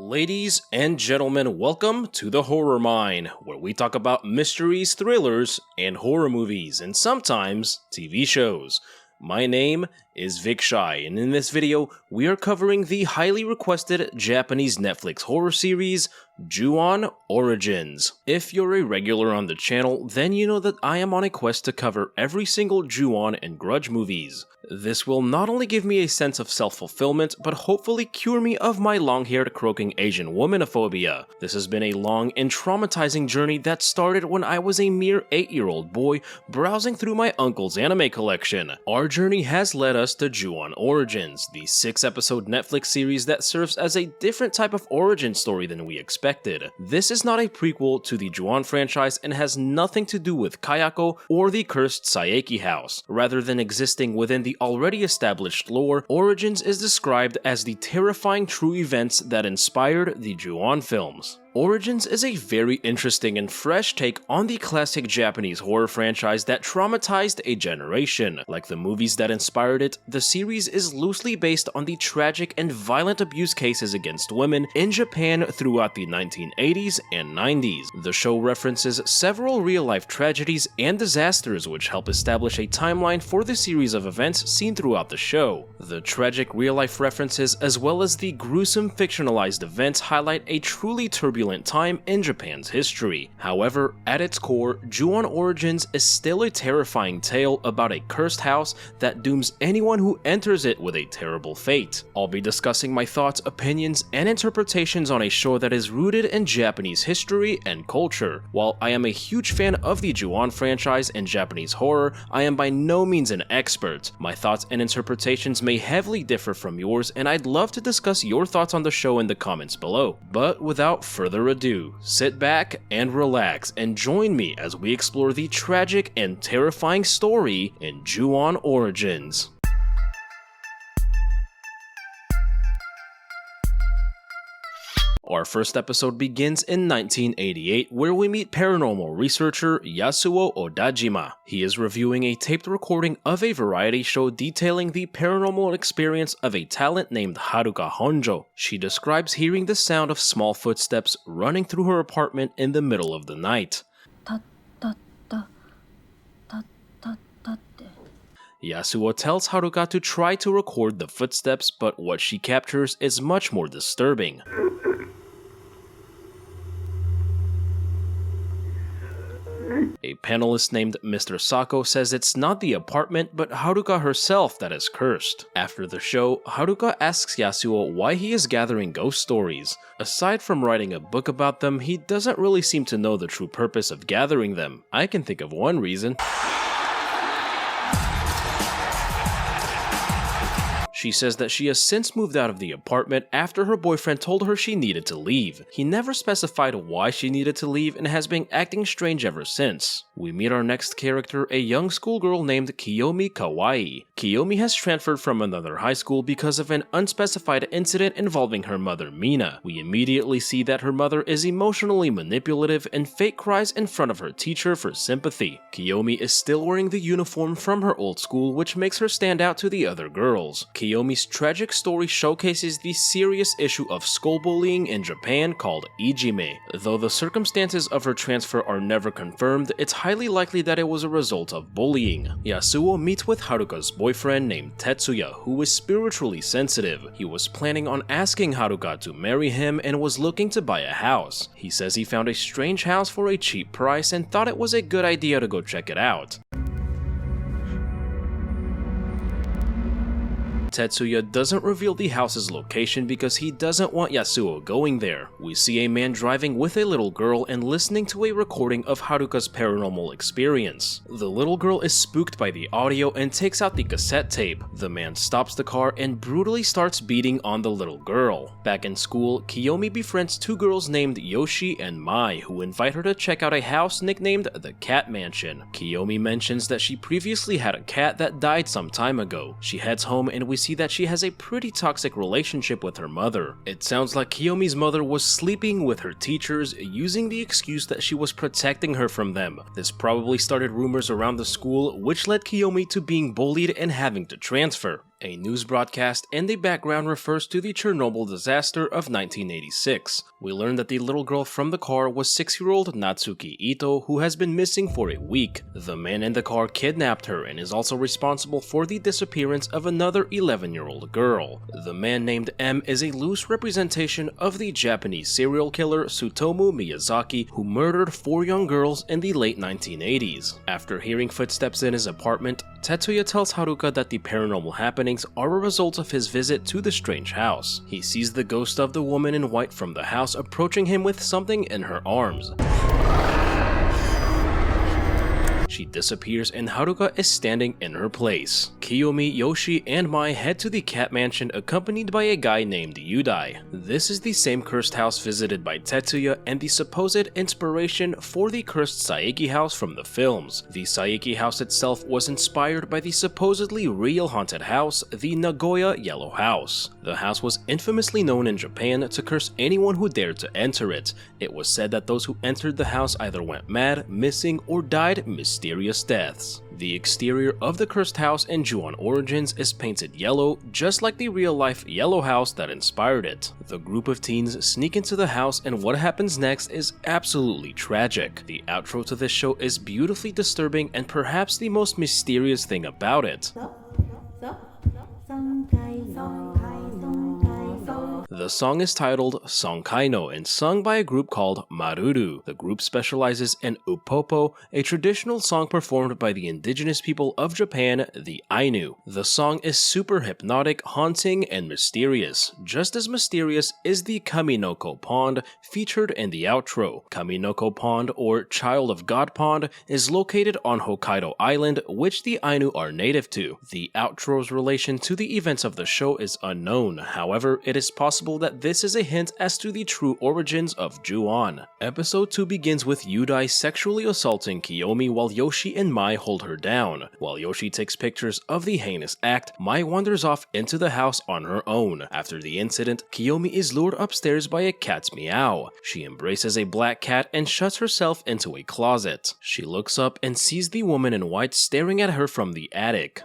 Ladies and gentlemen, welcome to the Horror Mine, where we talk about mysteries, thrillers, and horror movies, and sometimes TV shows. My name is Vic Shai, and in this video, we are covering the highly requested Japanese Netflix horror series, Ju-On Origins. If you're a regular on the channel, then you know that I am on a quest to cover every single Ju-On and Grudge movies. This will not only give me a sense of self-fulfillment, but hopefully cure me of my long-haired croaking Asian womanophobia. This has been a long and traumatizing journey that started when I was a mere 8-year-old boy browsing through my uncle's anime collection. Our journey has led us to Ju-On Origins, the 6-episode Netflix series that serves as a different type of origin story than we expected. This is not a prequel to the Ju-On franchise and has nothing to do with Kayako or the cursed Saeki house. Rather than existing within the already established lore, Origins is described as the terrifying true events that inspired the Ju-On films. Origins is a very interesting and fresh take on the classic Japanese horror franchise that traumatized a generation. Like the movies that inspired it, the series is loosely based on the tragic and violent abuse cases against women in Japan throughout the 1980s and 90s. The show references several real-life tragedies and disasters which help establish a timeline for the series of events seen throughout the show. The tragic real-life references as well as the gruesome fictionalized events highlight a truly turbulent time in Japan's history. However, at its core, Ju-On Origins is still a terrifying tale about a cursed house that dooms anyone who enters it with a terrible fate. I'll be discussing my thoughts, opinions, and interpretations on a show that is rooted in Japanese history and culture. While I am a huge fan of the Ju-On franchise and Japanese horror, I am by no means an expert. My thoughts and interpretations may heavily differ from yours, and I'd love to discuss your thoughts on the show in the comments below. But without further ado, sit back and relax and join me as we explore the tragic and terrifying story in Ju-On Origins. Our first episode begins in 1988, where we meet paranormal researcher Yasuo Odajima. He is reviewing a taped recording of a variety show detailing the paranormal experience of a talent named Haruka Honjo. She describes hearing the sound of small footsteps running through her apartment in the middle of the night. Yasuo tells Haruka to try to record the footsteps, but what she captures is much more disturbing. A panelist named Mr. Sako says it's not the apartment, but Haruka herself that is cursed. After the show, Haruka asks Yasuo why he is gathering ghost stories. Aside from writing a book about them, he doesn't really seem to know the true purpose of gathering them. I can think of one reason. She says that she has since moved out of the apartment after her boyfriend told her she needed to leave. He never specified why she needed to leave and has been acting strange ever since. We meet our next character, a young schoolgirl named Kiyomi Kawaii. Kiyomi has transferred from another high school because of an unspecified incident involving her mother Mina. We immediately see that her mother is emotionally manipulative and fake cries in front of her teacher for sympathy. Kiyomi is still wearing the uniform from her old school, which makes her stand out to the other girls. Kiyomi's tragic story showcases the serious issue of school bullying in Japan called ijime. Though the circumstances of her transfer are never confirmed, it's highly likely that it was a result of bullying. Yasuo meets with Haruka's boyfriend named Tetsuya, who is spiritually sensitive. He was planning on asking Haruka to marry him and was looking to buy a house. He says he found a strange house for a cheap price and thought it was a good idea to go check it out. Tetsuya doesn't reveal the house's location because he doesn't want Yasuo going there. We see a man driving with a little girl and listening to a recording of Haruka's paranormal experience. The little girl is spooked by the audio and takes out the cassette tape. The man stops the car and brutally starts beating on the little girl. Back in school, Kiyomi befriends two girls named Yoshi and Mai, who invite her to check out a house nicknamed the Cat Mansion. Kiyomi mentions that she previously had a cat that died some time ago. She heads home and we see that she has a pretty toxic relationship with her mother. It sounds like Kiyomi's mother was sleeping with her teachers, using the excuse that she was protecting her from them. This probably started rumors around the school, which led Kiyomi to being bullied and having to transfer. A news broadcast in the background refers to the Chernobyl disaster of 1986. We learn that the little girl from the car was 6-year-old Natsuki Ito, who has been missing for a week. The man in the car kidnapped her and is also responsible for the disappearance of another 11-year-old girl. The man named M is a loose representation of the Japanese serial killer Tsutomu Miyazaki, who murdered 4 young girls in the late 1980s. After hearing footsteps in his apartment, Tetsuya tells Haruka that the paranormal happenings are a result of his visit to the strange house. He sees the ghost of the woman in white from the house approaching him with something in her arms. She disappears and Haruka is standing in her place. Kiyomi, Yoshi, and Mai head to the cat mansion accompanied by a guy named Yudai. This is the same cursed house visited by Tetsuya and the supposed inspiration for the cursed Saeki house from the films. The Saeki house itself was inspired by the supposedly real haunted house, the Nagoya Yellow House. The house was infamously known in Japan to curse anyone who dared to enter it. It was said that those who entered the house either went mad, missing, or died mysterious deaths. The exterior of the cursed house in Ju-on Origins is painted yellow, just like the real-life yellow house that inspired it. The group of teens sneak into the house and what happens next is absolutely tragic. The outro to this show is beautifully disturbing and perhaps the most mysterious thing about it. The song is titled Sonkaino and sung by a group called Maruru. The group specializes in upopo, a traditional song performed by the indigenous people of Japan, the Ainu. The song is super hypnotic, haunting, and mysterious. Just as mysterious is the Kaminoko Pond featured in the outro. Kaminoko Pond, or Child of God Pond, is located on Hokkaido Island, which the Ainu are native to. The outro's relation to the events of the show is unknown. However, it is possible that this is a hint as to the true origins of Ju-on. Episode 2 begins with Yudai sexually assaulting Kiyomi while Yoshi and Mai hold her down. While Yoshi takes pictures of the heinous act, Mai wanders off into the house on her own. After the incident, Kiyomi is lured upstairs by a cat's meow. She embraces a black cat and shuts herself into a closet. She looks up and sees the woman in white staring at her from the attic.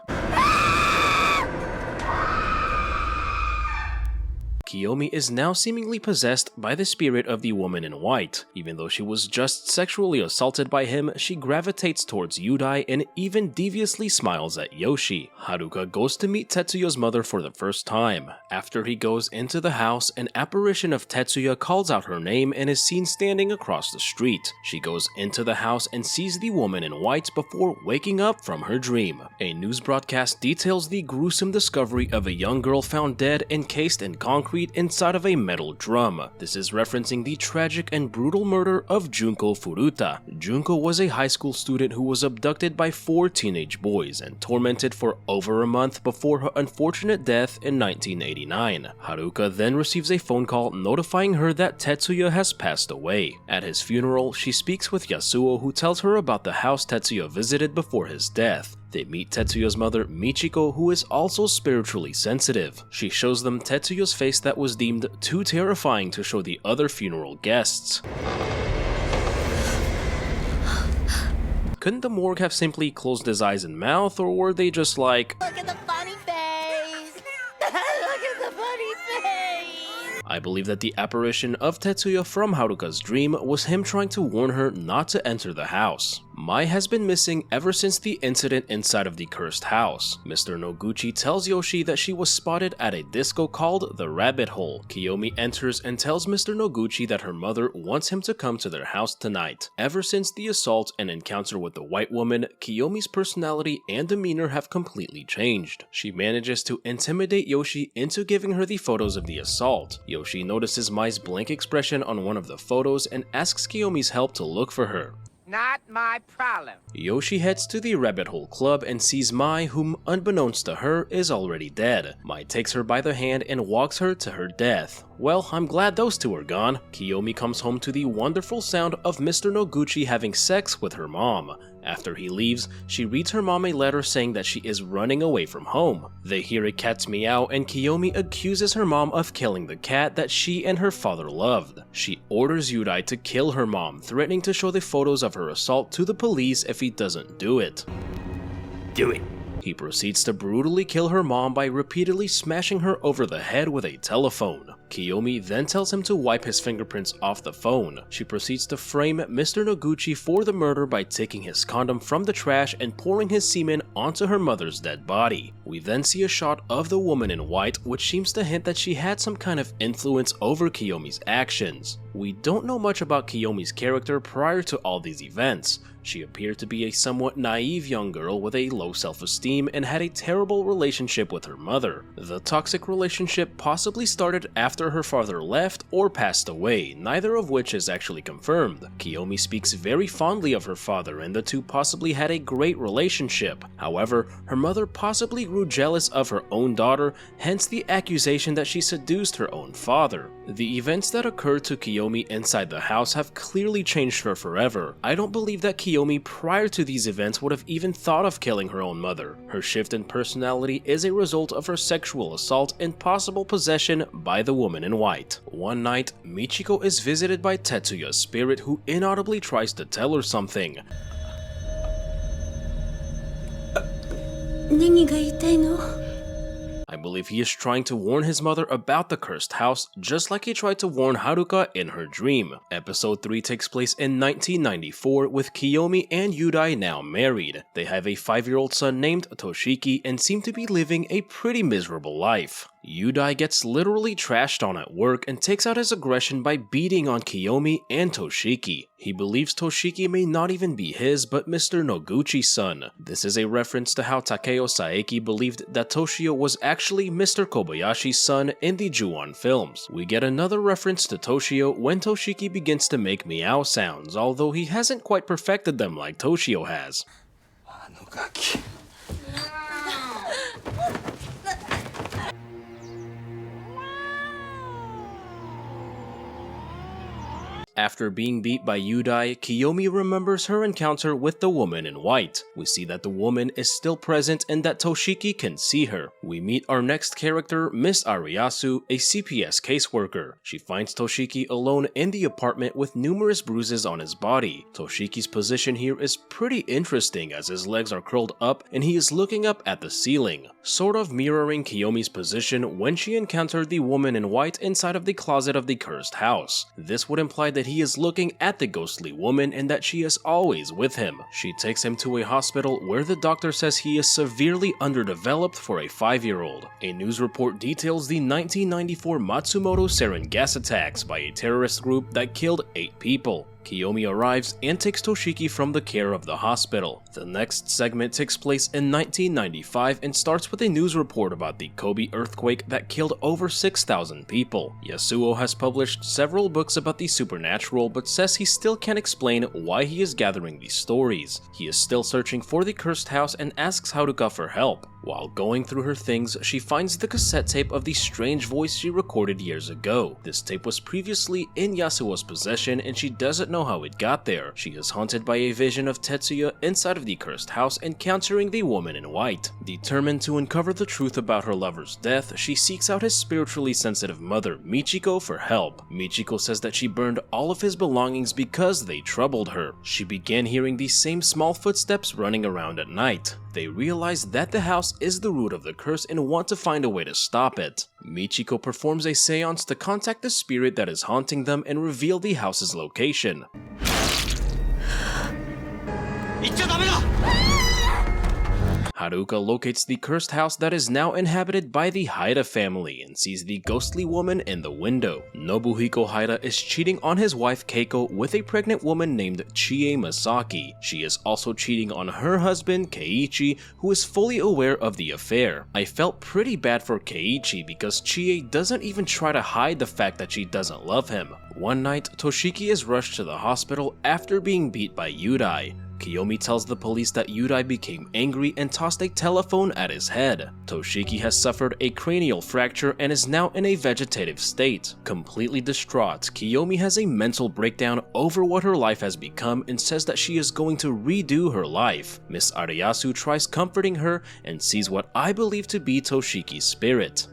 Kiyomi is now seemingly possessed by the spirit of the woman in white. Even though she was just sexually assaulted by him, she gravitates towards Yudai and even deviously smiles at Yoshi. Haruka goes to meet Tetsuya's mother for the first time. After he goes into the house, an apparition of Tetsuya calls out her name and is seen standing across the street. She goes into the house and sees the woman in white before waking up from her dream. A news broadcast details the gruesome discovery of a young girl found dead encased in concrete inside of a metal drum. This is referencing the tragic and brutal murder of Junko Furuta. Junko was a high school student who was abducted by 4 teenage boys and tormented for over a month before her unfortunate death in 1989. Haruka then receives a phone call notifying her that Tetsuya has passed away. At his funeral, she speaks with Yasuo, who tells her about the house Tetsuya visited before his death. They meet Tetsuya's mother, Michiko, who is also spiritually sensitive. She shows them Tetsuya's face that was deemed too terrifying to show the other funeral guests. Couldn't the morgue have simply closed his eyes and mouth, or were they just like, "Look at the funny face! Look at the funny face!" I believe that the apparition of Tetsuya from Haruka's dream was him trying to warn her not to enter the house. Mai has been missing ever since the incident inside of the cursed house. Mr. Noguchi tells Yoshi that she was spotted at a disco called the Rabbit Hole. Kiyomi enters and tells Mr. Noguchi that her mother wants him to come to their house tonight. Ever since the assault and encounter with the white woman, Kiyomi's personality and demeanor have completely changed. She manages to intimidate Yoshi into giving her the photos of the assault. Yoshi notices Mai's blank expression on one of the photos and asks Kiyomi's help to look for her. Not my problem. Yoshi heads to the Rabbit Hole Club and sees Mai, whom, unbeknownst to her, is already dead. Mai takes her by the hand and walks her to her death. Well, I'm glad those two are gone. Kiyomi comes home to the wonderful sound of Mr. Noguchi having sex with her mom. After he leaves, she reads her mom a letter saying that she is running away from home. They hear a cat's meow and Kiyomi accuses her mom of killing the cat that she and her father loved. She orders Yudai to kill her mom, threatening to show the photos of her assault to the police if he doesn't do it. Do it. He proceeds to brutally kill her mom by repeatedly smashing her over the head with a telephone. Kiyomi then tells him to wipe his fingerprints off the phone. She proceeds to frame Mr. Noguchi for the murder by taking his condom from the trash and pouring his semen onto her mother's dead body. We then see a shot of the woman in white, which seems to hint that she had some kind of influence over Kiyomi's actions. We don't know much about Kiyomi's character prior to all these events. She appeared to be a somewhat naive young girl with a low self-esteem and had a terrible relationship with her mother. The toxic relationship possibly started after her father left or passed away, neither of which is actually confirmed. Kiyomi speaks very fondly of her father and the two possibly had a great relationship. However, her mother possibly grew jealous of her own daughter, hence the accusation that she seduced her own father. The events that occurred to Kiyomi inside the house have clearly changed her forever. I don't believe that Kiyomi prior to these events would have even thought of killing her own mother. Her shift in personality is a result of her sexual assault and possible possession by the woman in white. One night, Michiko is visited by Tetsuya's spirit who inaudibly tries to tell her something. 何が言いたいの? I believe he is trying to warn his mother about the cursed house, just like he tried to warn Haruka in her dream. Episode 3 takes place in 1994 with Kiyomi and Yudai now married. They have a 5-year-old son named Toshiki and seem to be living a pretty miserable life. Yudai gets literally trashed on at work and takes out his aggression by beating on Kiyomi and Toshiki. He believes Toshiki may not even be his but Mr. Noguchi's son. This is a reference to how Takeo Saeki believed that Toshio was actually Mr. Kobayashi's son in the Ju-on films. We get another reference to Toshio when Toshiki begins to make meow sounds, although he hasn't quite perfected them like Toshio has. After being beat by Yudai, Kiyomi remembers her encounter with the woman in white. We see that the woman is still present and that Toshiki can see her. We meet our next character, Miss Ariyasu, a CPS caseworker. She finds Toshiki alone in the apartment with numerous bruises on his body. Toshiki's position here is pretty interesting as his legs are curled up and he is looking up at the ceiling, sort of mirroring Kiyomi's position when she encountered the woman in white inside of the closet of the cursed house. This would imply that he is looking at the ghostly woman and that she is always with him. She takes him to a hospital where the doctor says he is severely underdeveloped for a 5-year-old. A news report details the 1994 Matsumoto sarin gas attacks by a terrorist group that killed 8 people. Kiyomi arrives and takes Toshiki from the care of the hospital. The next segment takes place in 1995 and starts with a news report about the Kobe earthquake that killed over 6,000 people. Yasuo has published several books about the supernatural but says he still can't explain why he is gathering these stories. He is still searching for the cursed house and asks Haruka for help. While going through her things, she finds the cassette tape of the strange voice she recorded years ago. This tape was previously in Yasuo's possession and she doesn't know how it got there. She is haunted by a vision of Tetsuya inside of the cursed house encountering the woman in white. Determined to uncover the truth about her lover's death, she seeks out his spiritually sensitive mother, Michiko, for help. Michiko says that she burned all of his belongings because they troubled her. She began hearing these same small footsteps running around at night. They realize that the house is the root of the curse and want to find a way to stop it. Michiko performs a seance to contact the spirit that is haunting them and reveal the house's location. Haruka locates the cursed house that is now inhabited by the Haida family and sees the ghostly woman in the window. Nobuhiko Haida is cheating on his wife Keiko with a pregnant woman named Chie Masaki. She is also cheating on her husband Keiichi, who is fully aware of the affair. I felt pretty bad for Keiichi because Chie doesn't even try to hide the fact that she doesn't love him. One night, Toshiki is rushed to the hospital after being beat by Yudai. Kiyomi tells the police that Yudai became angry and tossed a telephone at his head. Toshiki has suffered a cranial fracture and is now in a vegetative state. Completely distraught, Kiyomi has a mental breakdown over what her life has become and says that she is going to redo her life. Miss Ariyasu tries comforting her and sees what I believe to be Toshiki's spirit.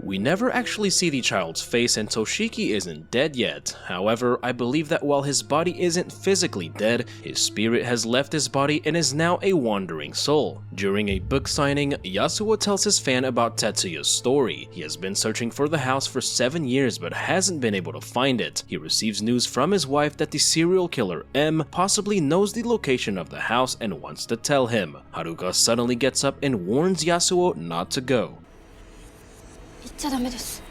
We never actually see the child's face, and Toshiki isn't dead yet. However, I believe that while his body isn't physically dead, his spirit has left his body and is now a wandering soul. During a book signing, Yasuo tells his fan about Tetsuya's story. He has been searching for the house for 7 years but hasn't been able to find it. He receives news from his wife that the serial killer M possibly knows the location of the house and wants to tell him. Haruka suddenly gets up and warns Yasuo not to go. 言っちゃダメです。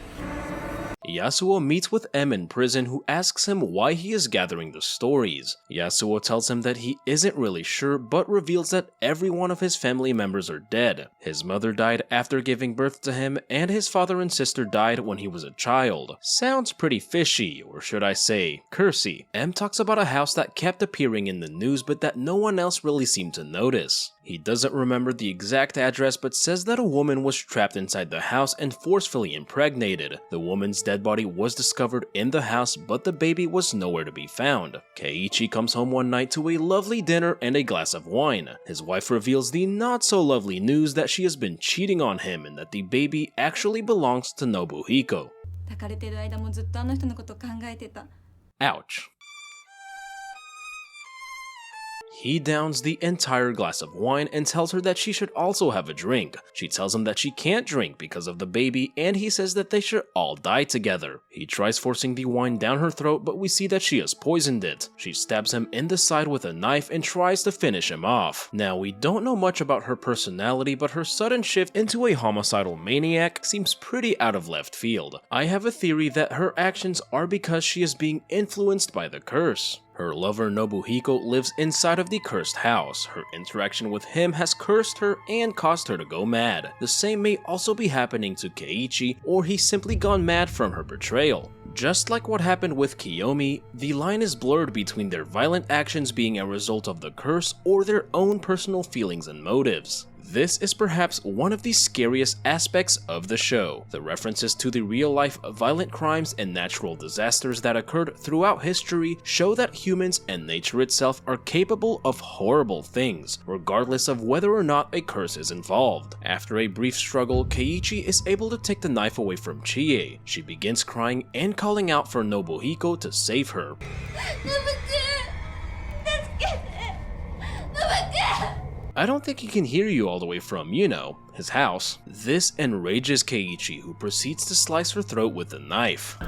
Yasuo meets with M in prison, who asks him why he is gathering the stories. Yasuo tells him that he isn't really sure, but reveals that every one of his family members are dead. His mother died after giving birth to him, and his father and sister died when he was a child. Sounds pretty fishy, or should I say, cursey. M talks about a house that kept appearing in the news but that no one else really seemed to notice. He doesn't remember the exact address but says that a woman was trapped inside the house and forcefully impregnated. The woman's dead body was discovered in the house, but the baby was nowhere to be found. Keiichi comes home one night to a lovely dinner and a glass of wine. His wife reveals the not so lovely news that she has been cheating on him and that the baby actually belongs to Nobuhiko. 抱かれてる間もずっとあの人のこと考えてた。 Ouch. He downs the entire glass of wine and tells her that she should also have a drink. She tells him that she can't drink because of the baby, and he says that they should all die together. He tries forcing the wine down her throat, but we see that she has poisoned it. She stabs him in the side with a knife and tries to finish him off. Now, we don't know much about her personality, but her sudden shift into a homicidal maniac seems pretty out of left field. I have a theory that her actions are because she is being influenced by the curse. Her lover Nobuhiko lives inside of the cursed house. Her interaction with him has cursed her and caused her to go mad. The same may also be happening to Keiichi, or he's simply gone mad from her betrayal. Just like what happened with Kiyomi, the line is blurred between their violent actions being a result of the curse or their own personal feelings and motives. This is perhaps one of the scariest aspects of the show. The references to the real-life violent crimes and natural disasters that occurred throughout history show that humans and nature itself are capable of horrible things, regardless of whether or not a curse is involved. After a brief struggle, Keiichi is able to take the knife away from Chie. She begins crying and calling out for Nobuhiko to save her. I don't think he can hear you all the way from, you know, his house. This enrages Keiichi, who proceeds to slice her throat with a knife.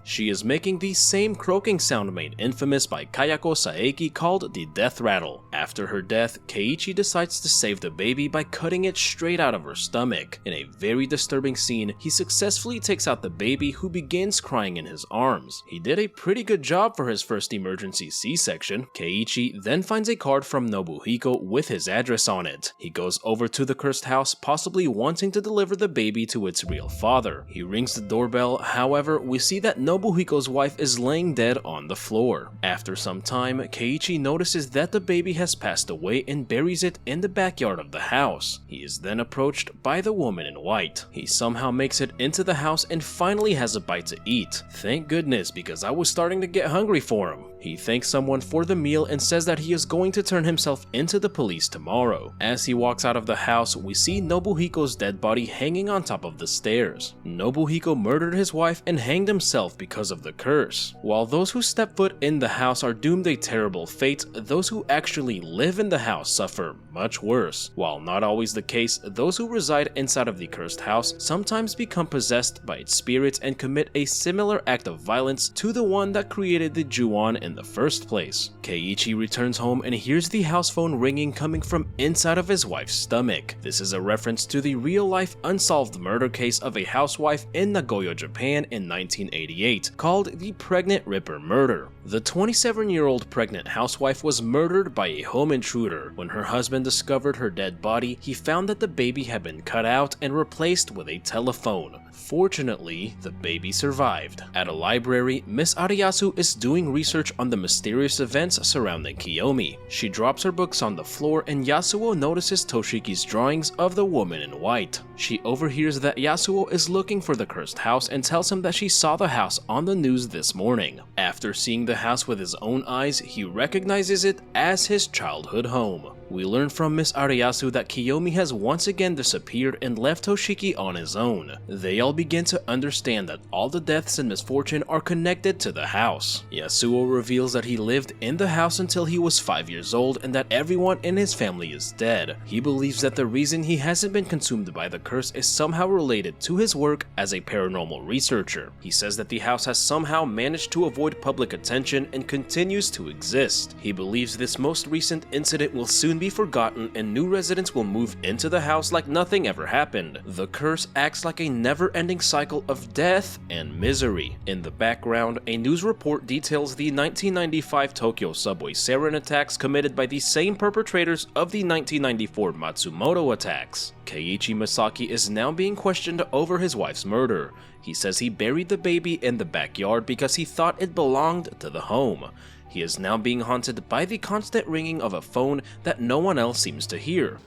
She is making the same croaking sound made infamous by Kayako Saeki called the death rattle. After her death, Keiichi decides to save the baby by cutting it straight out of her stomach. In a very disturbing scene, he successfully takes out the baby, who begins crying in his arms. He did a pretty good job for his first emergency C-section. Keiichi then finds a card from Nobuhiko with his address on it. He goes over to the cursed house, possibly wanting to deliver the baby to its real father. He rings the doorbell, however, we see that Nobuhiko's wife is laying dead on the floor. After some time, Keiichi notices that the baby has passed away and buries it in the backyard of the house. He is then approached by the woman in white. He somehow makes it into the house and finally has a bite to eat. Thank goodness, because I was starting to get hungry for him. He thanks someone for the meal and says that he is going to turn himself into the police tomorrow. As he walks out of the house, we see Nobuhiko's dead body hanging on top of the stairs. Nobuhiko murdered his wife and hanged himself because of the curse. While those who step foot in the house are doomed a terrible fate, those who actually live in the house suffer much worse. While not always the case, those who reside inside of the cursed house sometimes become possessed by its spirits and commit a similar act of violence to the one that created the Ju-on in the first place. Keiichi returns home and hears the house phone ringing coming from inside of his wife's stomach. This is a reference to the real-life unsolved murder case of a housewife in Nagoya, Japan in 1988, called the Pregnant Ripper Murder. The 27-year-old pregnant housewife was murdered by a home intruder. When her husband discovered her dead body, he found that the baby had been cut out and replaced with a telephone. Fortunately, the baby survived. At a library, Miss Ariyasu is doing research on the mysterious events surrounding Kiyomi. She drops her books on the floor and Yasuo notices Toshiki's drawings of the woman in white. She overhears that Yasuo is looking for the cursed house and tells him that she saw the house on the news this morning. After seeing the the house with his own eyes, he recognizes it as his childhood home. We learn from Miss Ariyasu that Kiyomi has once again disappeared and left Toshiki on his own. They all begin to understand that all the deaths and misfortune are connected to the house. Yasuo reveals that he lived in the house until he was 5 years old and that everyone in his family is dead. He believes that the reason he hasn't been consumed by the curse is somehow related to his work as a paranormal researcher. He says that the house has somehow managed to avoid public attention and continues to exist. He believes this most recent incident will soon be forgotten and new residents will move into the house like nothing ever happened. The curse acts like a never-ending cycle of death and misery. In the background, a news report details the 1995 Tokyo subway sarin attacks committed by the same perpetrators of the 1994 Matsumoto attacks. Keiichi Masaki is now being questioned over his wife's murder. He says he buried the baby in the backyard because he thought it belonged to the home. He is now being haunted by the constant ringing of a phone that no one else seems to hear.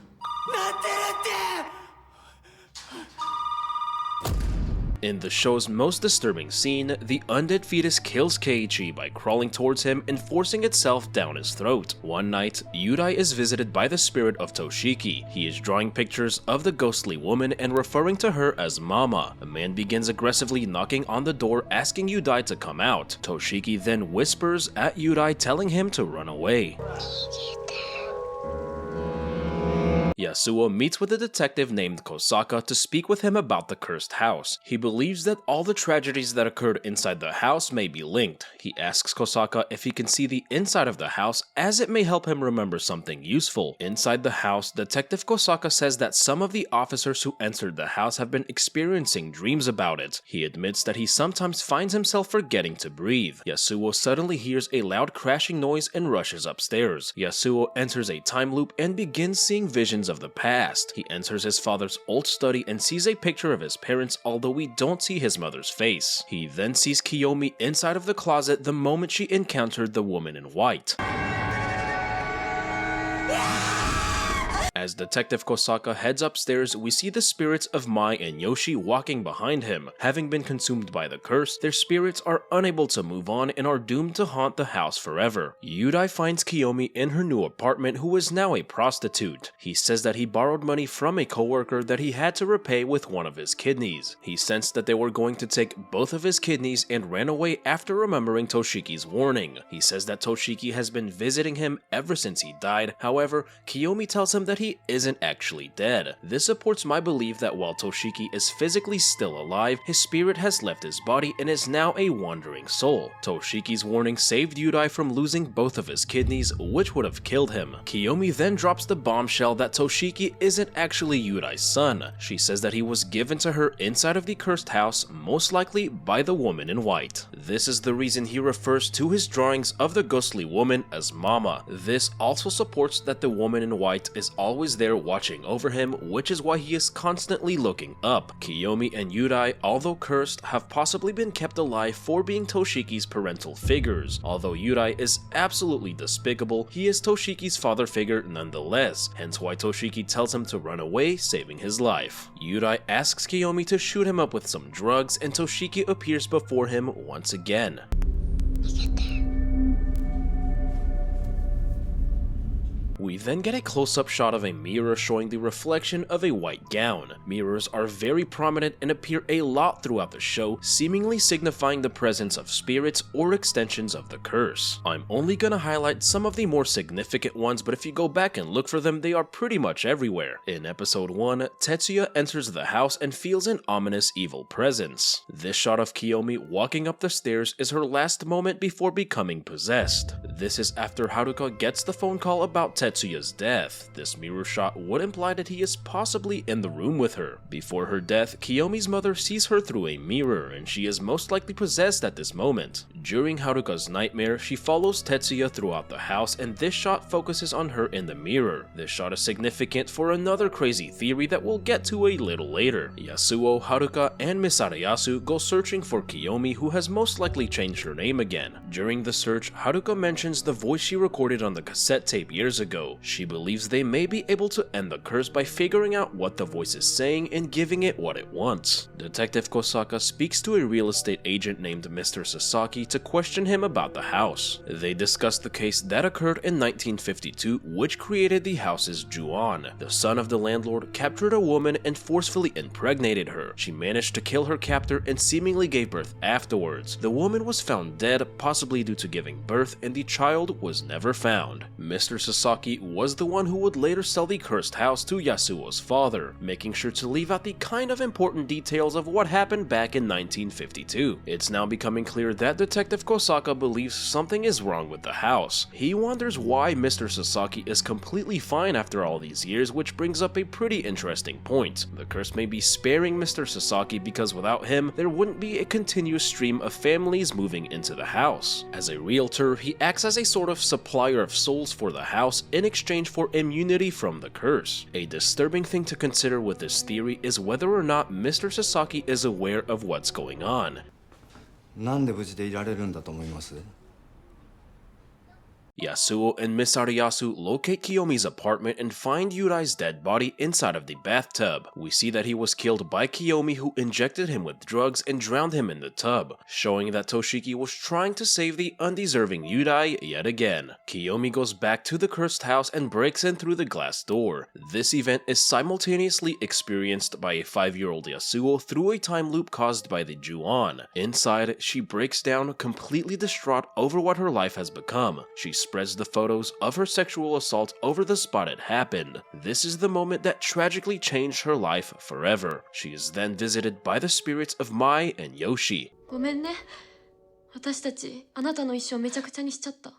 In the show's most disturbing scene, the undead fetus kills Keiichi by crawling towards him and forcing itself down his throat. One night, Yudai is visited by the spirit of Toshiki. He is drawing pictures of the ghostly woman and referring to her as Mama. A man begins aggressively knocking on the door asking Yudai to come out. Toshiki then whispers at Yudai telling him to run away. Yasuo meets with a detective named Kosaka to speak with him about the cursed house. He believes that all the tragedies that occurred inside the house may be linked. He asks Kosaka if he can see the inside of the house as it may help him remember something useful. Inside the house, Detective Kosaka says that some of the officers who entered the house have been experiencing dreams about it. He admits that he sometimes finds himself forgetting to breathe. Yasuo suddenly hears a loud crashing noise and rushes upstairs. Yasuo enters a time loop and begins seeing visions of the past. He enters his father's old study and sees a picture of his parents, although we don't see his mother's face. He then sees Kiyomi inside of the closet the moment she encountered the woman in white. As Detective Kosaka heads upstairs, we see the spirits of Mai and Yoshi walking behind him. Having been consumed by the curse, their spirits are unable to move on and are doomed to haunt the house forever. Yudai finds Kiyomi in her new apartment, who is now a prostitute. He says that he borrowed money from a coworker that he had to repay with one of his kidneys. He sensed that they were going to take both of his kidneys and ran away after remembering Toshiki's warning. He says that Toshiki has been visiting him ever since he died. However, Kiyomi tells him that he isn't actually dead. This supports my belief that while Toshiki is physically still alive, his spirit has left his body and is now a wandering soul. Toshiki's warning saved Yudai from losing both of his kidneys, which would have killed him. Kiyomi then drops the bombshell that Toshiki isn't actually Yudai's son. She says that he was given to her inside of the cursed house, most likely by the woman in white. This is the reason he refers to his drawings of the ghostly woman as Mama. This also supports that the woman in white is always there watching over him, which is why he is constantly looking up. Kiyomi and Yudai, although cursed, have possibly been kept alive for being Toshiki's parental figures. Although Yudai is absolutely despicable, he is Toshiki's father figure nonetheless, hence why Toshiki tells him to run away, saving his life. Yudai asks Kiyomi to shoot him up with some drugs, and Toshiki appears before him once again. We then get a close-up shot of a mirror showing the reflection of a white gown. Mirrors are very prominent and appear a lot throughout the show, seemingly signifying the presence of spirits or extensions of the curse. I'm only gonna highlight some of the more significant ones, but if you go back and look for them, they are pretty much everywhere. In episode 1, Tetsuya enters the house and feels an ominous evil presence. This shot of Kiyomi walking up the stairs is her last moment before becoming possessed. This is after Haruka gets the phone call about Tetsuya's death. This mirror shot would imply that he is possibly in the room with her. Before her death, Kiyomi's mother sees her through a mirror and she is most likely possessed at this moment. During Haruka's nightmare, she follows Tetsuya throughout the house and this shot focuses on her in the mirror. This shot is significant for another crazy theory that we'll get to a little later. Yasuo, Haruka, and Miss Ariyasu go searching for Kiyomi, who has most likely changed her name again. During the search, Haruka mentions the voice she recorded on the cassette tape years ago. ago. She believes they may be able to end the curse by figuring out what the voice is saying and giving it what it wants. Detective Kosaka speaks to a real estate agent named Mr. Sasaki to question him about the house. They discuss the case that occurred in 1952, which created the house's Juan. The son of the landlord captured a woman and forcefully impregnated her. She managed to kill her captor and seemingly gave birth afterwards. The woman was found dead, possibly due to giving birth, and the child was never found. Mr. Sasaki was the one who would later sell the cursed house to Yasuo's father, making sure to leave out the kind of important details of what happened back in 1952. It's now becoming clear that Detective Kosaka believes something is wrong with the house. He wonders why Mr. Sasaki is completely fine after all these years, which brings up a pretty interesting point. The curse may be sparing Mr. Sasaki because without him, there wouldn't be a continuous stream of families moving into the house. As a realtor, he acts as a sort of supplier of souls for the house in exchange for immunity from the curse. A disturbing thing to consider with this theory is whether or not Mr. Sasaki is aware of what's going on. なんで無事でいられるんだと思います？ Yasuo and Miss Ariyasu locate Kiyomi's apartment and find Yurai's dead body inside of the bathtub. We see that he was killed by Kiyomi, who injected him with drugs and drowned him in the tub, showing that Toshiki was trying to save the undeserving Yurai yet again. Kiyomi goes back to the cursed house and breaks in through the glass door. This event is simultaneously experienced by a 5-year-old Yasuo through a time loop caused by the Juon. Inside, she breaks down, completely distraught over what her life has become. She spreads the photos of her sexual assault over the spot it happened. This is the moment that tragically changed her life forever. She is then visited by the spirits of Mai and Yoshi. ごめんね。私たち、あなたの一生めちゃくちゃにしちゃった。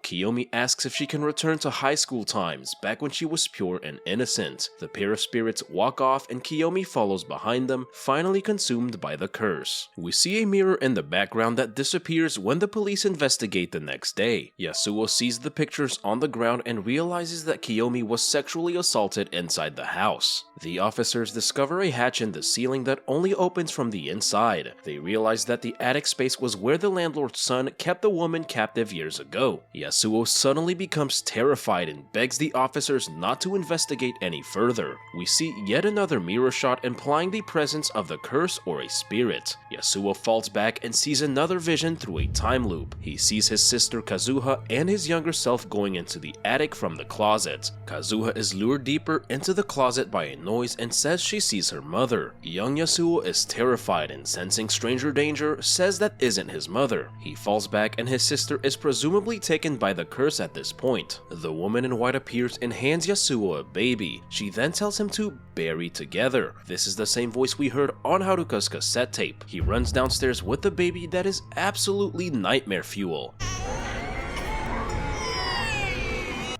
Kiyomi asks if she can return to high school times, back when she was pure and innocent. The pair of spirits walk off and Kiyomi follows behind them, finally consumed by the curse. We see a mirror in the background that disappears when the police investigate the next day. Yasuo sees the pictures on the ground and realizes that Kiyomi was sexually assaulted inside the house. The officers discover a hatch in the ceiling that only opens from the inside. They realize that the attic space was where the landlord's son kept the woman captive years ago. Yasuo suddenly becomes terrified and begs the officers not to investigate any further. We see yet another mirror shot implying the presence of the curse or a spirit. Yasuo falls back and sees another vision through a time loop. He sees his sister Kazuha and his younger self going into the attic from the closet. Kazuha is lured deeper into the closet by a noise and says she sees her mother. Young Yasuo is terrified and, sensing stranger danger, says that isn't his mother. He falls back and his sister is presumably taken by the curse at this point. The woman in white appears and hands Yasuo a baby. She then tells him to bury together. This is the same voice we heard on Haruka's cassette tape. He runs downstairs with the baby that is absolutely nightmare fuel.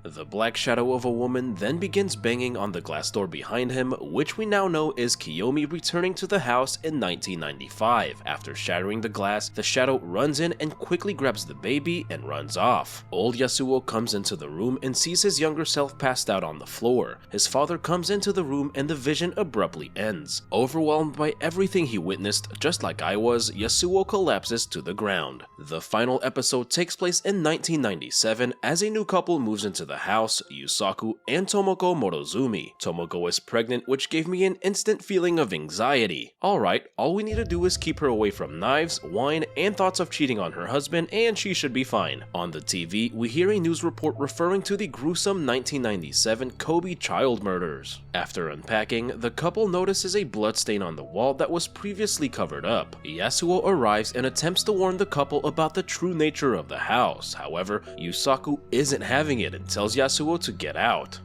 The black shadow of a woman then begins banging on the glass door behind him, which we now know is Kiyomi returning to the house in 1995. After shattering the glass, the shadow runs in and quickly grabs the baby and runs off. Old Yasuo comes into the room and sees his younger self passed out on the floor. His father comes into the room and the vision abruptly ends. Overwhelmed by everything he witnessed, just like I was, Yasuo collapses to the ground. The final episode takes place in 1997 as a new couple moves into the house, Yusaku and Tomoko Morozumi. Tomoko is pregnant, which gave me an instant feeling of anxiety. Alright, all we need to do is keep her away from knives, wine, and thoughts of cheating on her husband, and she should be fine. On the TV, we hear a news report referring to the gruesome 1997 Kobe child murders. After unpacking, the couple notices a bloodstain on the wall that was previously covered up. Yasuo arrives and attempts to warn the couple about the true nature of the house. However, Yusaku isn't having it and tells Yasuo to get out.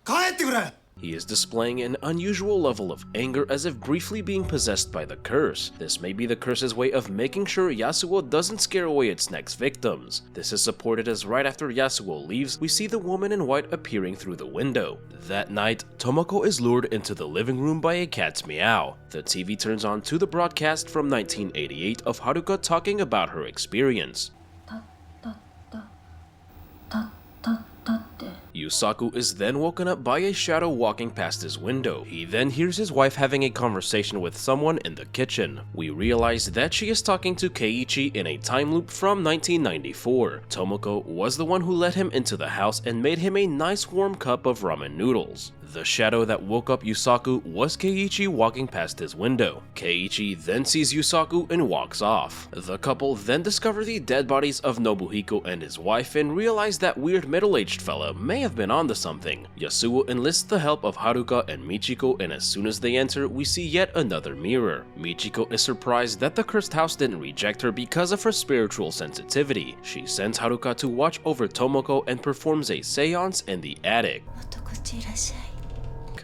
帰ってくれ! He is displaying an unusual level of anger, as if briefly being possessed by the curse. This may be the curse's way of making sure Yasuo doesn't scare away its next victims. This is supported as right after Yasuo leaves, we see the woman in white appearing through the window. That night, Tomoko is lured into the living room by a cat's meow. The TV turns on to the broadcast from 1988 of Haruka talking about her experience. Yusaku is then woken up by a shadow walking past his window. He then hears his wife having a conversation with someone in the kitchen. We realize that she is talking to Keiichi in a time loop from 1994. Tomoko was the one who let him into the house and made him a nice warm cup of ramen noodles. The shadow that woke up Yusaku was Keiichi walking past his window. Keiichi then sees Yusaku and walks off. The couple then discover the dead bodies of Nobuhiko and his wife and realize that weird middle-aged fella may have been onto something. Yasuo enlists the help of Haruka and Michiko, and as soon as they enter, we see yet another mirror. Michiko is surprised that the cursed house didn't reject her because of her spiritual sensitivity. She sends Haruka to watch over Tomoko and performs a seance in the attic.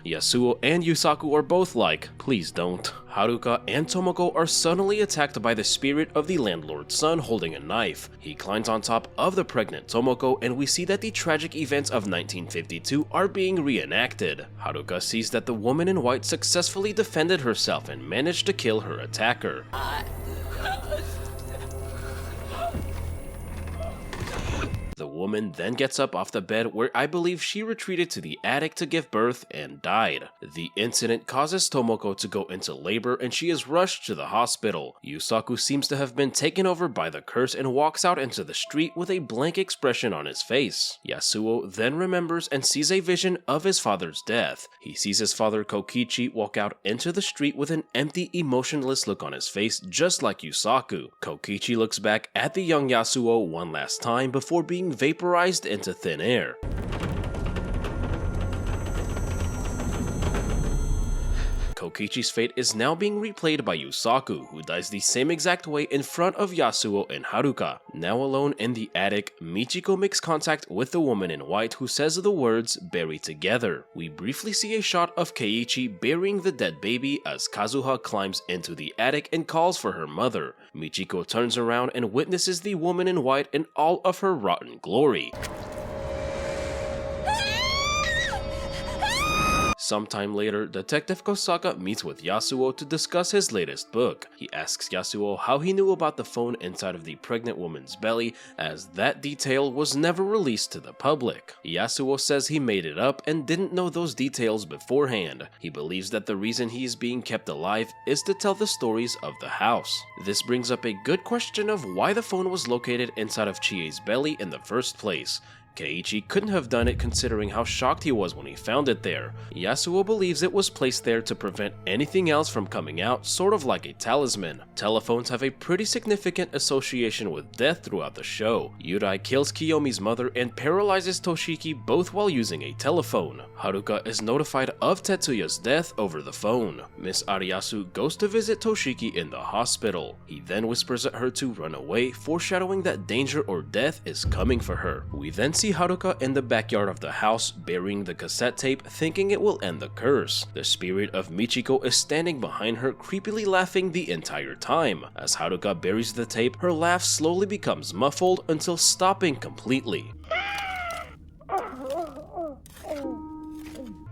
Yasuo and Yusaku are both like, please don't. Haruka and Tomoko are suddenly attacked by the spirit of the landlord's son holding a knife. He climbs on top of the pregnant Tomoko, and we see that the tragic events of 1952 are being reenacted. Haruka sees that the woman in white successfully defended herself and managed to kill her attacker. The woman then gets up off the bed, where I believe she retreated to the attic to give birth and died. The incident causes Tomoko to go into labor and she is rushed to the hospital. Yusaku seems to have been taken over by the curse and walks out into the street with a blank expression on his face. Yasuo then remembers and sees a vision of his father's death. He sees his father Kokichi walk out into the street with an empty, emotionless look on his face, just like Yusaku. Kokichi looks back at the young Yasuo one last time before being vaporized into thin air. Kokichi's fate is now being replayed by Yusaku, who dies the same exact way in front of Yasuo and Haruka. Now alone in the attic, Michiko makes contact with the woman in white, who says the words, "bury together." We briefly see a shot of Keiichi burying the dead baby as Kazuha climbs into the attic and calls for her mother. Michiko turns around and witnesses the woman in white in all of her rotten glory. Sometime later, Detective Kosaka meets with Yasuo to discuss his latest book. He asks Yasuo how he knew about the phone inside of the pregnant woman's belly, as that detail was never released to the public. Yasuo says he made it up and didn't know those details beforehand. He believes that the reason he is being kept alive is to tell the stories of the house. This brings up a good question of why the phone was located inside of Chie's belly in the first place. Keiichi couldn't have done it considering how shocked he was when he found it there. Yasuo believes it was placed there to prevent anything else from coming out, sort of like a talisman. Telephones have a pretty significant association with death throughout the show. Yurai kills Kiyomi's mother and paralyzes Toshiki both while using a telephone. Haruka is notified of Tetsuya's death over the phone. Miss Ariyasu goes to visit Toshiki in the hospital. He then whispers at her to run away, foreshadowing that danger or death is coming for her. We then see Haruka in the backyard of the house burying the cassette tape, thinking it will end the curse. The spirit of Michiko is standing behind her, creepily laughing the entire time. As Haruka buries the tape, her laugh slowly becomes muffled until stopping completely.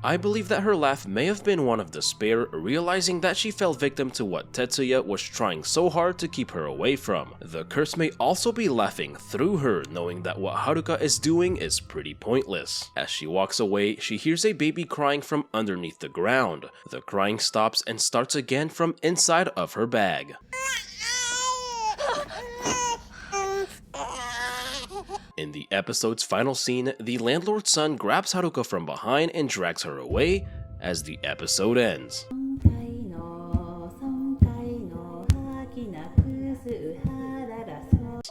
I believe that her laugh may have been one of despair, realizing that she fell victim to what Tetsuya was trying so hard to keep her away from. The curse may also be laughing through her, knowing that what Haruka is doing is pretty pointless. As she walks away, she hears a baby crying from underneath the ground. The crying stops and starts again from inside of her bag. In the episode's final scene, the landlord's son grabs Haruka from behind and drags her away as the episode ends.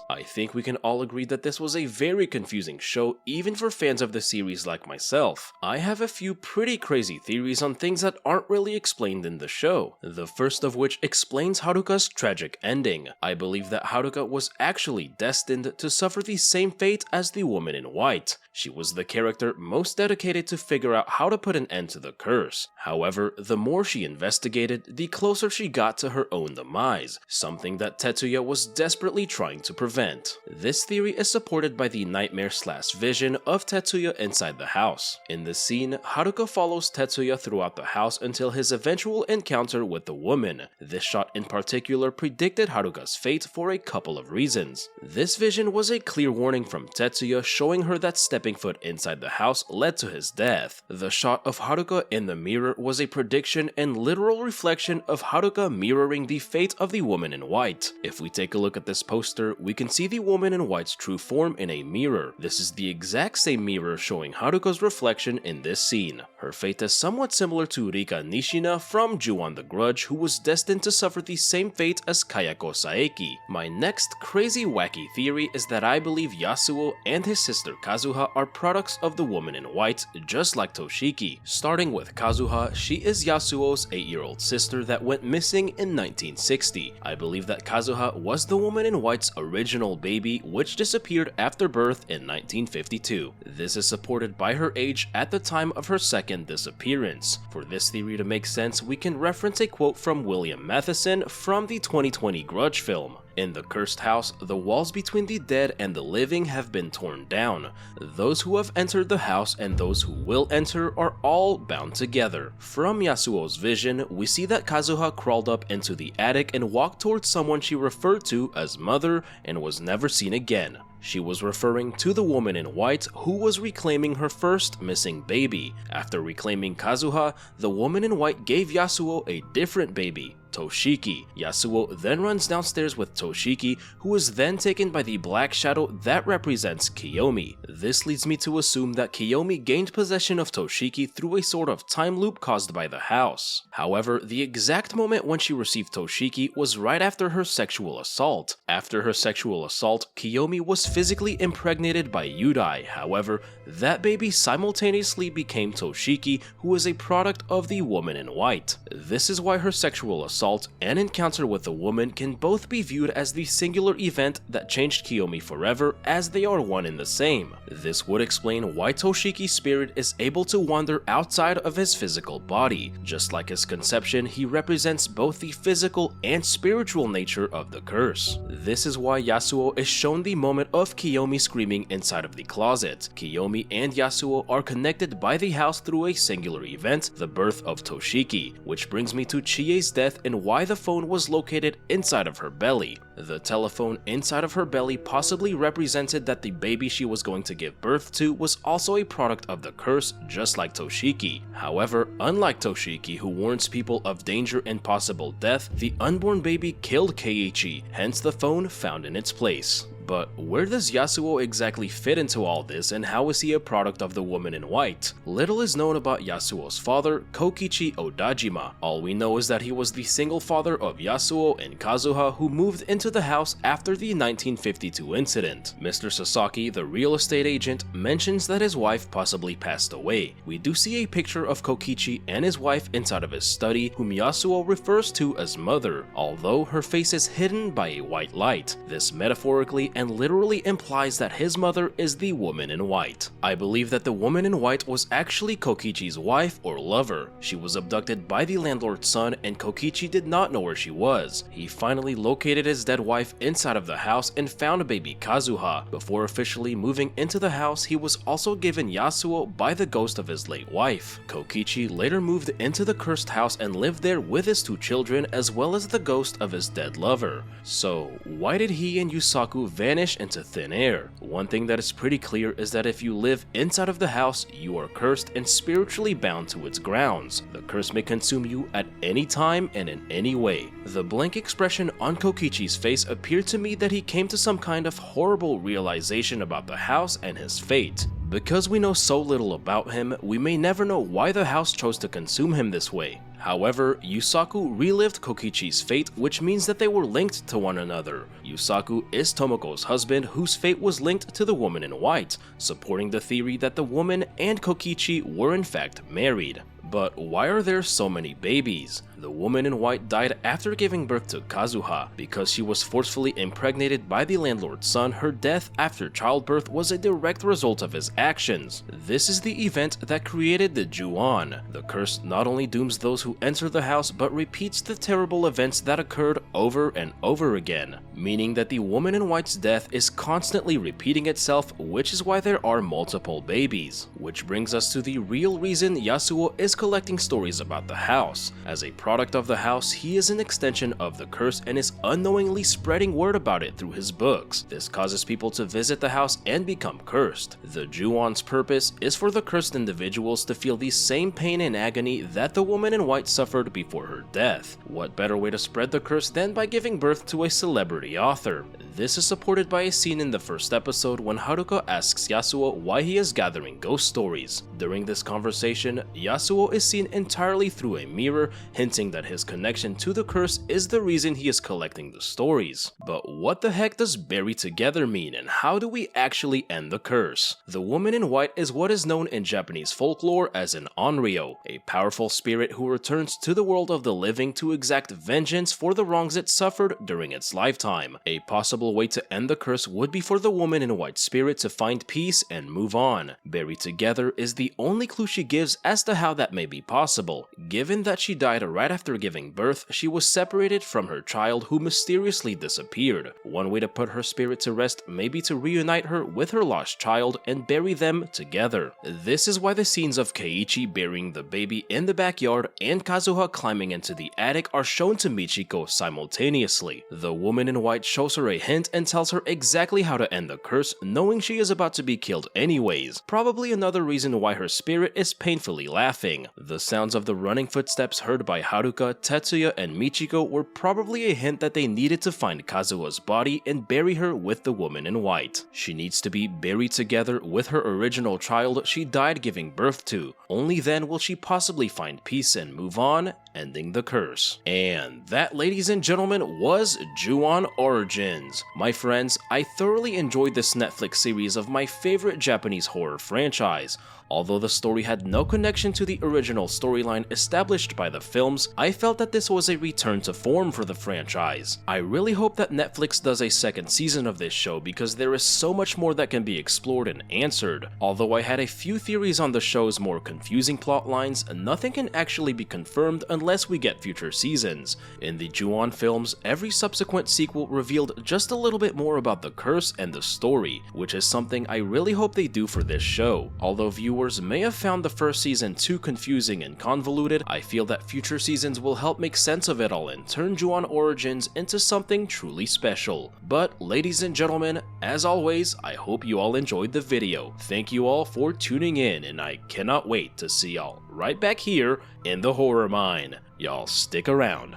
I think we can all agree that this was a very confusing show, even for fans of the series like myself. I have a few pretty crazy theories on things that aren't really explained in the show, the first of which explains Haruka's tragic ending. I believe that Haruka was actually destined to suffer the same fate as the woman in white. She was the character most dedicated to figure out how to put an end to the curse. However, the more she investigated, the closer she got to her own demise, something that Tetsuya was desperately trying to prevent. event. This theory is supported by the nightmare/vision of Tetsuya inside the house. In this scene, Haruka follows Tetsuya throughout the house until his eventual encounter with the woman. This shot in particular predicted Haruka's fate for a couple of reasons. This vision was a clear warning from Tetsuya showing her that stepping foot inside the house led to his death. The shot of Haruka in the mirror was a prediction and literal reflection of Haruka mirroring the fate of the woman in white. If we take a look at this poster, we can see the woman in white's true form in a mirror. This is the exact same mirror showing Haruka's reflection in this scene. Her fate is somewhat similar to Rika Nishina from Ju-on the Grudge, who was destined to suffer the same fate as Kayako Saeki. My next crazy wacky theory is that I believe Yasuo and his sister Kazuha are products of the woman in white, just like Toshiki. Starting with Kazuha, she is Yasuo's 8-year-old sister that went missing in 1960. I believe that Kazuha was the woman in white's original baby, which disappeared after birth in 1952. This is supported by her age at the time of her second disappearance. For this theory to make sense, we can reference a quote from William Matheson from the 2020 Grudge film. In the cursed house, the walls between the dead and the living have been torn down. Those who have entered the house and those who will enter are all bound together. From Yasuo's vision, we see that Kazuha crawled up into the attic and walked towards someone she referred to as Mother and was never seen again. She was referring to the woman in white who was reclaiming her first missing baby. After reclaiming Kazuha, the woman in white gave Yasuo a different baby, Toshiki. Yasuo then runs downstairs with Toshiki, who is then taken by the black shadow that represents Kiyomi. This leads me to assume that Kiyomi gained possession of Toshiki through a sort of time loop caused by the house. However, the exact moment when she received Toshiki was right after her sexual assault. After her sexual assault, Kiyomi was physically impregnated by Yudai. However, that baby simultaneously became Toshiki, who is a product of the woman in white. This is why her sexual assault and encounter with the woman can both be viewed as the singular event that changed Kiyomi forever, as they are one and the same. This would explain why Toshiki's spirit is able to wander outside of his physical body. Just like his conception, he represents both the physical and spiritual nature of the curse. This is why Yasuo is shown the moment of Kiyomi screaming inside of the closet. Kiyomi and Yasuo are connected by the house through a singular event, the birth of Toshiki, which brings me to Chie's death and why the phone was located inside of her belly. The telephone inside of her belly possibly represented that the baby she was going to give birth to was also a product of the curse, just like Toshiki. However, unlike Toshiki, who warns people of danger and possible death, the unborn baby killed Keiichi, hence the phone found in its place. But where does Yasuo exactly fit into all this, and how is he a product of the woman in white? Little is known about Yasuo's father, Kokichi Odajima. All we know is that he was the single father of Yasuo and Kazuha, who moved into the house after the 1952 incident. Mr. Sasaki, the real estate agent, mentions that his wife possibly passed away. We do see a picture of Kokichi and his wife inside of his study, whom Yasuo refers to as Mother, although her face is hidden by a white light. This metaphorically and literally implies that his mother is the woman in white. I believe that the woman in white was actually Kokichi's wife or lover. She was abducted by the landlord's son and Kokichi did not know where she was. He finally located his dead wife inside of the house and found baby Kazuha. Before officially moving into the house, he was also given Yasuo by the ghost of his late wife. Kokichi later moved into the cursed house and lived there with his 2 children as well as the ghost of his dead lover. So why did he and Yusaku vanish into thin air? One thing that is pretty clear is that if you live inside of the house, you are cursed and spiritually bound to its grounds. The curse may consume you at any time and in any way. The blank expression on Kokichi's face appeared to me that he came to some kind of horrible realization about the house and his fate. Because we know so little about him, we may never know why the house chose to consume him this way. However, Yusaku relived Kokichi's fate, which means that they were linked to one another. Yusaku is Tomoko's husband, whose fate was linked to the woman in white, supporting the theory that the woman and Kokichi were in fact married. But why are there so many babies? The woman in white died after giving birth to Kazuha. Because she was forcefully impregnated by the landlord's son, her death after childbirth was a direct result of his actions. This is the event that created the Ju-on. The curse not only dooms those who enter the house, but repeats the terrible events that occurred over and over again, meaning that the woman in white's death is constantly repeating itself, which is why there are multiple babies. Which brings us to the real reason Yasuo is collecting stories about the house. As a product of the house, he is an extension of the curse and is unknowingly spreading word about it through his books. This causes people to visit the house and become cursed. The Ju-on's purpose is for the cursed individuals to feel the same pain and agony that the woman in white suffered before her death. What better way to spread the curse than by giving birth to a celebrity author? This is supported by a scene in the first episode when Haruka asks Yasuo why he is gathering ghost stories. During this conversation, Yasuo is seen entirely through a mirror, hinting that his connection to the curse is the reason he is collecting the stories. But what the heck does bury together mean, and how do we actually end the curse? The woman in white is what is known in Japanese folklore as an onryo, a powerful spirit who returns to the world of the living to exact vengeance for the wrongs it suffered during its lifetime. A possible way to end the curse would be for the woman in white spirit to find peace and move on. Buried together is the only clue she gives as to how that may be possible. Given that she died right after giving birth, she was separated from her child who mysteriously disappeared. One way to put her spirit to rest may be to reunite her with her lost child and bury them together. This is why the scenes of Keiichi burying the baby in the backyard and Kazuha climbing into the attic are shown to Michiko simultaneously. The woman in white shows her a hint and tells her exactly how to end the curse, knowing she is about to be killed anyways. Probably another reason why her spirit is painfully laughing. The sounds of the running footsteps heard by Haruka, Tetsuya, and Michiko were probably a hint that they needed to find Kazuha's body and bury her with the woman in white. She needs to be buried together with her original child she died giving birth to. Only then will she possibly find peace and move on, ending the curse. And that, ladies and gentlemen, was Ju-on Origins. My friends, I thoroughly enjoyed this Netflix series of my favorite Japanese horror franchise. Although the story had no connection to the original storyline established by the films, I felt that this was a return to form for the franchise. I really hope that Netflix does a second season of this show because there is so much more that can be explored and answered. Although I had a few theories on the show's more confusing plot lines, nothing can actually be confirmed unless we get future seasons. In the Ju-on films, every subsequent sequel revealed just a little bit more about the curse and the story, which is something I really hope they do for this show. Although viewers may have found the first season too confusing and convoluted, I feel that future seasons will help make sense of it all and turn Ju-on Origins into something truly special. But ladies and gentlemen, as always, I hope you all enjoyed the video. Thank you all for tuning in, and I cannot wait to see y'all right back here in the Horror Mine. Y'all stick around.